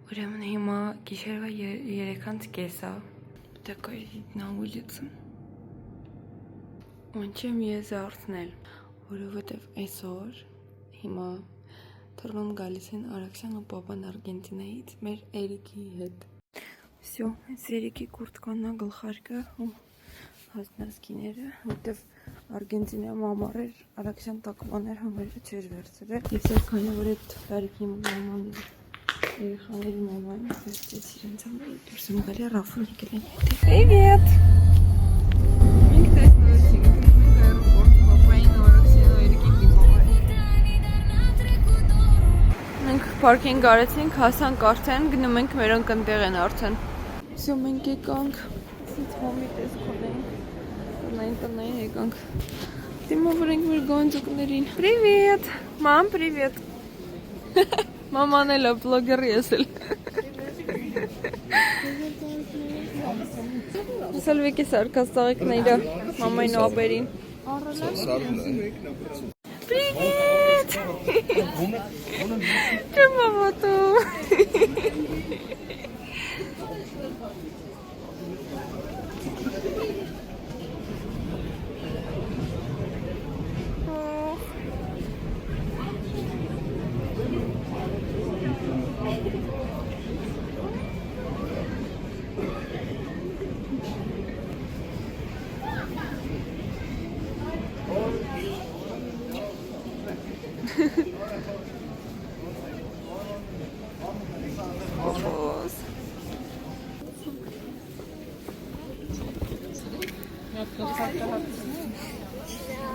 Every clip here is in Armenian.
Ուրեմն հիմա գիշերվա 3:30 такой вид на улицу. Անչեմ ես արթնել, որովհետև այսօր հիմա թռվում գալիս են Արաքսյան ու պապան Արգենտինայից մեր Էրիկի հետ։ Всё, այս Էրիկի կուրտկանն է գլխարկը ու հասնասկիները, որտև Արգենտինայում ամառ էր, Արաքսյան տակմաներ համարը չէր վերցրել։ Ես էլ քանի որ այդ տարիքի մամաների երեխաների մամային վերցրեց իրենց համար, դուրս եմ գալի Ռաֆուն եկել են հետ։ Привет! Մենք տեսնեցինք, մենք аэропорт պապային Արաքսյան ու Էրիկի դիմողը։ Մենք պարկինգ արեցինք, հասանք արդեն, գնում ենք մեր ընկտեղ են արդեն։ Всё, մենք եկանք, ասից հոմի տեսք ունենք, տնային եկանք։ Դիմավոր ենք մեր գոնձուկներին։ Привет! Մամ, привет! Մաման էլ է բլոգեր ես էլ։ Սալվեկի սարկած տաղիքները մամային ու աբերին։ Привет! Չեմ մամատու։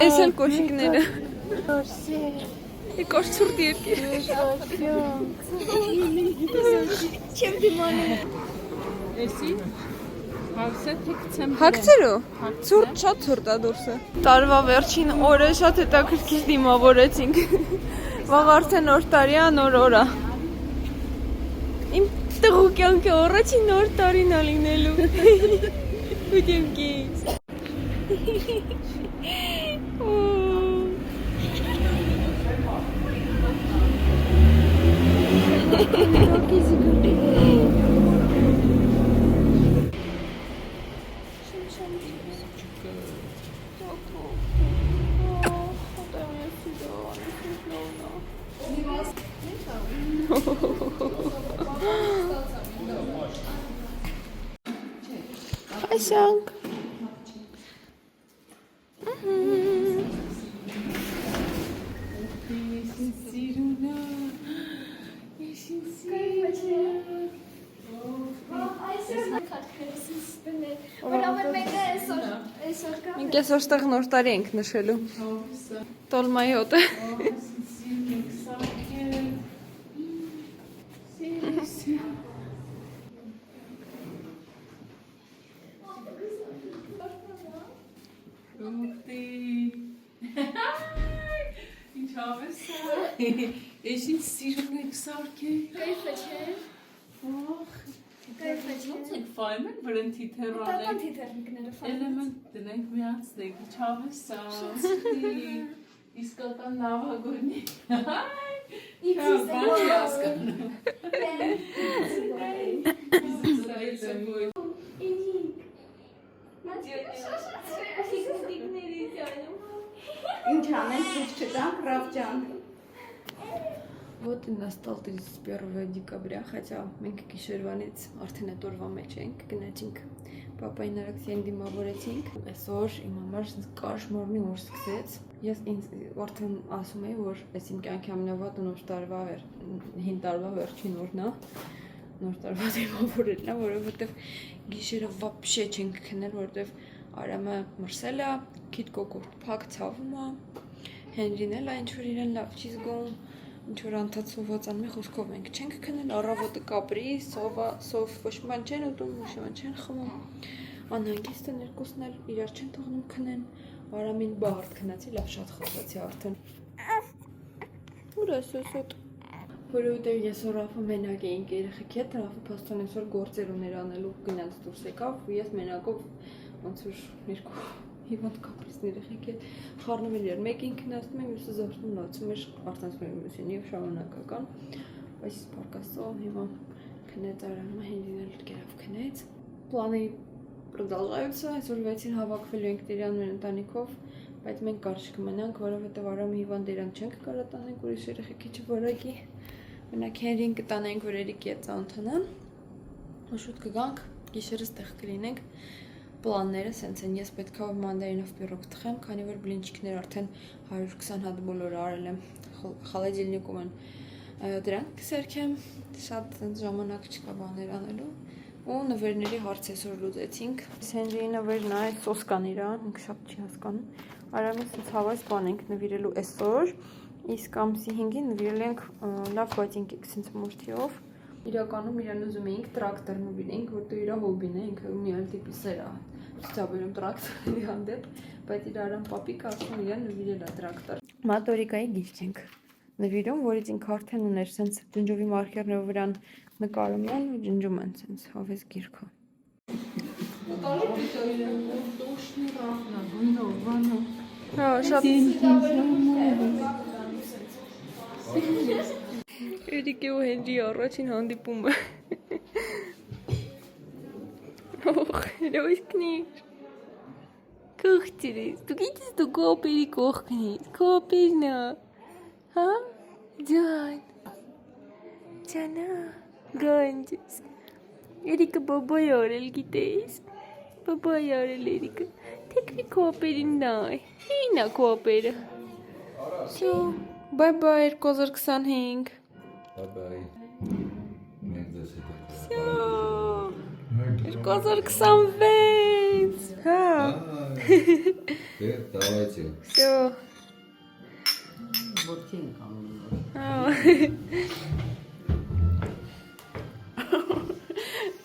Ես էլ կոշիկները։ Եկար ծուրտ երկիր։ Չեմ դիմանում։ Էսի Հակցերու։ Ծուրտ շատ ծուրտ է դուրսը։ Տարվա վերջին օրը շատ հետաքրքիր դիմավորեցինք։ Վաղ արդեն նոր տարի է, նոր օր է։ Իմ տղու կյանքը առաջին նոր տարին է լինելու։ Ուդեմքից։ Այսանք Մենք այսօր ստեղ նոր տարի ենք նշելու Տոլմայի հոտը Eşin sirnek sarki. Kayfaçı. Kayfaçı. Faymen varın titerane. Tapan titernikleri falan. Element denek mi yatsık? Çavesa. İskaltan lava goni. İkisi de Ben yazkan. İnternet çıkacak, Ravcan. Вот и настал 31 декабря, хотя մենք գիշերվանից արդեն այդ օրվա մեջ ենք, գնացինք պապային Արաքսյան դիմավորեցինք։ Այսօր իմ համար կաշմարնի օր սկսեց։ Ես ինձ արդեն ասում եի, որ այս իմ կյանքի ամենավատ նոր տարվա հին տարվա վերջին օրն է։ Նոր տարվա դիմավորելն է, որովհետև գիշերը вообще չենք քնել, որովհետև Արամը մրսել է, քիթ կոկորտ փակ ցավում է։ Հենրին էլ ինչ որ իրեն լավ չի զգում։ Ինչ որ անդացոված անում է խոսքով ենք չենք քնել առավոտը կապրի սով ոչ ման չեն ուտում ոչ ման չեն խմում անհանգիստ են երկուսն էլ իրար չեն թողնում քնեն Արամին բարդ քնացի լավ շատ խոցացի արդեն ուր է սոսոտ որովհետև ես Ռաֆը մենակ էինք երեխեքի հետ Ռաֆը փաստորեն այսօր գործեր ուներ անելու գնաց դուրս եկավ ու ես մենակով ոնց որ երկու Հիվանդ կապրիսներ եղեք խառնում էր մեկին քնացնում եմ մյուսը զարթնում լացում էր արտանցում եմ մյուսին եւ շարունակական բայց պարկասո հիմա Քնեց Արամը, Հենրին էլ գերավ քնեց։ Պլանի продолжаются, այսօր 6-ին հավաքվելու ենք Տիրանմեր ընտանիքով, բայց մենք կարճ կմնանք, որովհետև Արամի հիվանդ իրան չենք կարող տանենք ուրիշ երեխեքի չորակի։ Մենակ Հենրին կտանենք, որ Էրիկի հետ ծանոթանան։ Շուտ կգանք, գիշերս տեղ կլինենք, պլանները սենց են, ես պետքա մանդարինով պիրոկ թխեմ, քանի որ բլինչիկներ արդեն 120 հատ բոլորը արել եմ, խալեջիլնիկում են դրանք կսերքեմ, շատ ժամանակ չկա բաներ անելու, ու նվերների հարց այսօր լուծեցինք, Հենրիի նվերն է, սոս կան իրան, ինքը շատ չի հասկանում, Արամի սենց հավայս բան ենք նվիրելու այսօր, իսկ ամսի 5-ին նվիրել ենք լավ բատինկիկ սենց մորթիով, իրականում իրան ուզում էինք տրակտոր նվիրենք, որտեղ իր հոբին է, ինքը մի այլ տիպի սեր է ցուցաբերում տրակտորի հանդեպ, բայց իր Արամ պապիկը ասում իրան նվիրել է տրակտոր։ Մատորիկայի գիրք ենք նվիրում, որից ինքը արդեն ուներ սենց ջնջովի մարկերներով վրան նկարում են ու ջնջում են սենց հավես գիրքը։ Հա, շատ Էրիկի ու Հենրի առաջին հանդիպումը։ Օխ, լույսքնիր։ Կողջերես, դու գիտես դու կոպերի կողքն ես, կոպերն է, հա, ջան, ջանա, գանջես, Էրիկը բաբայ արել գիտես, բաբայ արել Էրիկը, թեքվի կոպերին նայ, հին է կոպերը, շո, բայ-բայ 2025, Bye-bye. Մենք ձեզ հետ ենք։ Всё, 2026, հա, Դե, давайте. всё, Որդին կանում։ հա,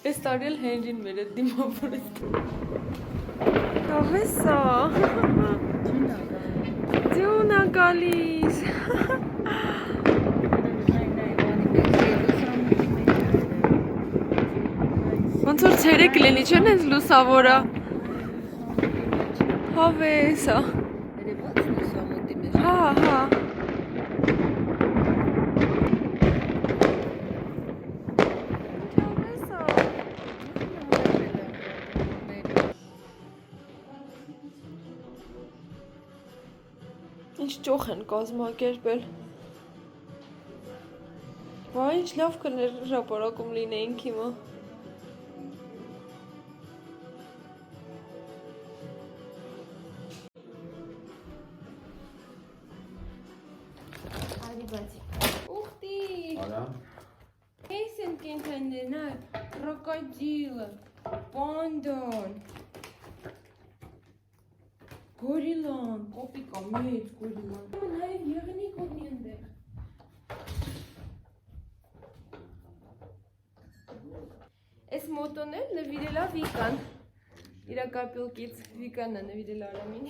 Այս տարի էլ Հենրին մեր հետ դիմավորեց։ Ահես է։ Ձյուն է գալիս։ Ոնց որ ցերեկ լինի, չեն ես լուսավորը։ Հավես է։ Հա, հա։ Ինչ ճոխ են կազմակերպել։ Վայ, ինչ լավ կներ հրապարակում լինեինք հիմա։ Արի բացի։ Ուխ տի։ Արամ, Էս են կենթաններն, այ, կրոկոդիլը, պանդան, գորիլան, կոպիկա, մեծ գորիլան։ Ման հայր եղնիկ ոտնի ընդեղ։ Էս մոտոն էլ նվիրել է Վիկան։ Իրա կապիլկից Վիկան է նվիրել Արամին։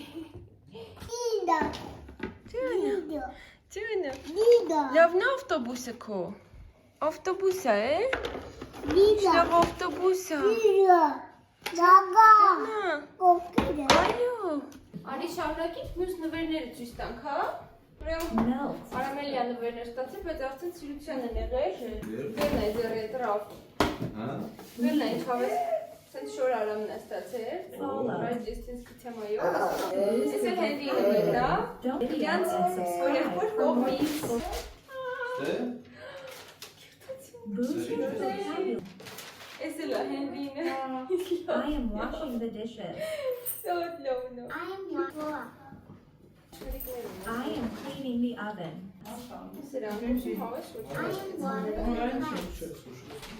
Չյանը, չյանը, լավն է ավտոբուսը քո։ Ավտոբուս է, Շտեղ ավտոբուս է։ Այո։ Արի շարունակից մյուս նվերները ցույց տանք, հա։ Արամելիա նվերներ ստացել, բայց արդեն Սիրության են եղել։ Վերն է ձեռի տրավ։ հա։ Վերն է ինչ հավես, սենց շոր Արամն է ստացել։ Ռաջեստինսկի թեմայով։ Ես էլ Հենրի նվեր դա։ Իրանց օրեղբոր կողմից։ Դե, Ես էլ է Հենրինը։ I am washing the dishes. Սոտ լովնո։ I am cleaning the oven.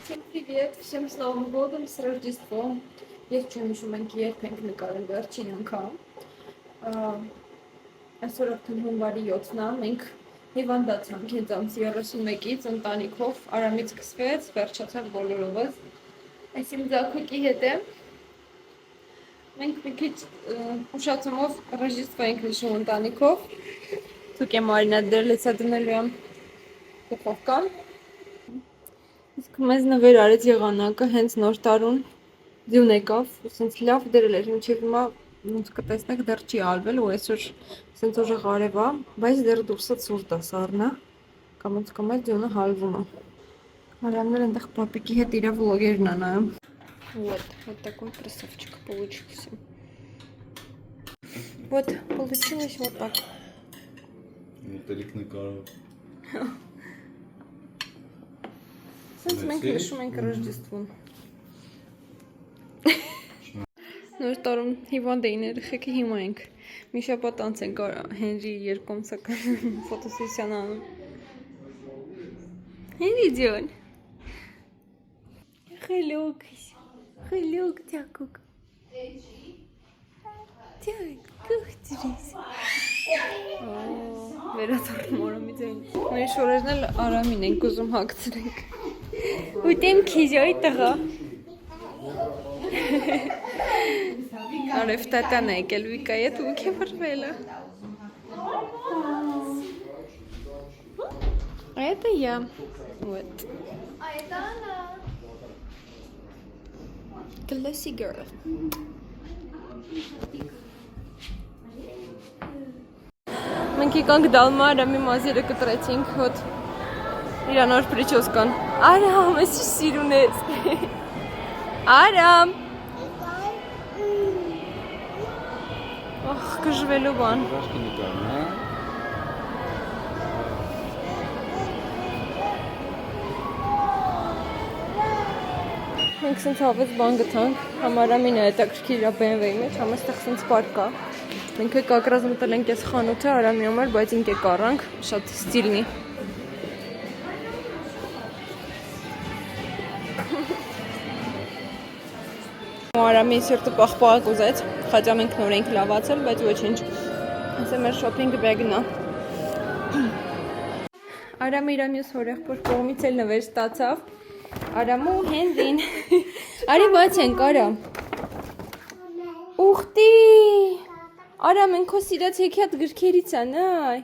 Всем привет, всем с Новым годом, с Рождеством. Ես չեմ հիշում ենք երբ ենք նկարել վերջին անգամ։ Այսօր արդեն հունվարի 7-ն է, մենք հիվանդացանք հենց ամսի 31-ից ընտանիքով, Արամից սկսվեց, վերջացավ բոլորովս։ Այս իմ ձախուկի հետ է։ Մենք մի քիչ ուշացումով Ռոժդեստվո ենք նշում ընտանիքով։ Դուք եմ Մարինա դեր լեցա դնելու եմ դպովկան։ Իսկ մեզ նվեր արեց եղանակը հենց նոր տարուն ձյուն եկավ, սենց լավ դերել էր, մինչև հիմա ոնց կտեսնեք դեռ չի ալվել ու այսօր սենց ուժեղ արև է, բայց դեռ դուրսը ցուրտ է սառնա, կամ ոնց կամ այդ ձյունը հալվում է։ Арамнер այնտեղ պապիկի հետ իր վլոգերն անայում։ Вот такой красавчик получился. Вот, получилось вот так. Մոտելիք նկարով։ Սենց մենք հիշում ենք Ռոժդեստվուն։ Նոր տարում հիվանդ էին երեխեքը, հիմա ենք։ Մի շաբաթ անց ենք Հենրի երկոմսական ֆոտոսեսիան անում։ Հենրի ջան։ Խելոք, տյակուկ։ Տյակ, կողտրիս։ Վերադառնում Արամից այն։ Մեր շորերն էլ Արամին ենք ուզում հագցրենք։ Ուտեմ քիզյայի տղա։ Արև տատան է եկել Վիկայի հետ ու քեֆրվել է։ Это я. Вот. А это она. Classy girl. Մենք եկանք դալմա Արամի մազերը կտրեցինք, հոտ իրա նոր պրիչոսկան։ Արամ, ես սիրուն ես։ Արամ։ Ախ, կժվելու բան։ Ռաշկի նկարն, հա։ Մենք սենց հավեց բան գտանք, համ Արամին է հետաքրքիր իրա BMW-ի մեջ, համ այստեղ սենց պարկ կա։ Մենք եկակրազ մտել ենք այս խանութը Արամի համար, բայց ինք եք առանք, շատ ստիլնի։ Արամի սիրտը պաղպաղակ ուզեց, խաճամ ենք նոր ենք լավացել, բայց ոչինչ։ Ասե մեր շոփինգ բեգն է։ Արամը իր մյուս հորեղբոր կողմից էլ նվեր ստացավ։ Արամու Հենրին։ Արի բաց ենք, Արամ։ Ուխտի։ Արամ են քո սիրած հեքիաթ գրքերից է, նայ։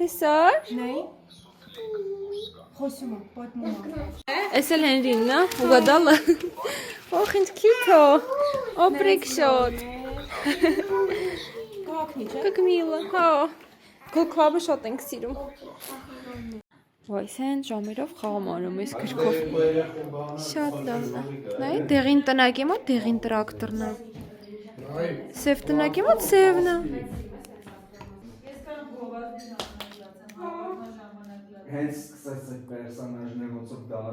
Տեսար։ Նայ։ Խոսում է, պատմում է։ Էս էլ Հենրին, նա, ուգադալը։ Օխ, ինձ քիթո։ Օպրիկ շոտ։ Կողքնի, չէ։ Как мило, հա։ Գլխավը շատ ենք սիրում։ Ոյ, սեն ժամերով խաղում արում ես գրքով։ Շատ լավն է։ Նայ, դեղին տնակի մոտ դեղին տրակտորն է։ Սև տնակի մոտ սևն է։ Հենց սկսեց այդ պերսոնաժները ոնց որ դառնում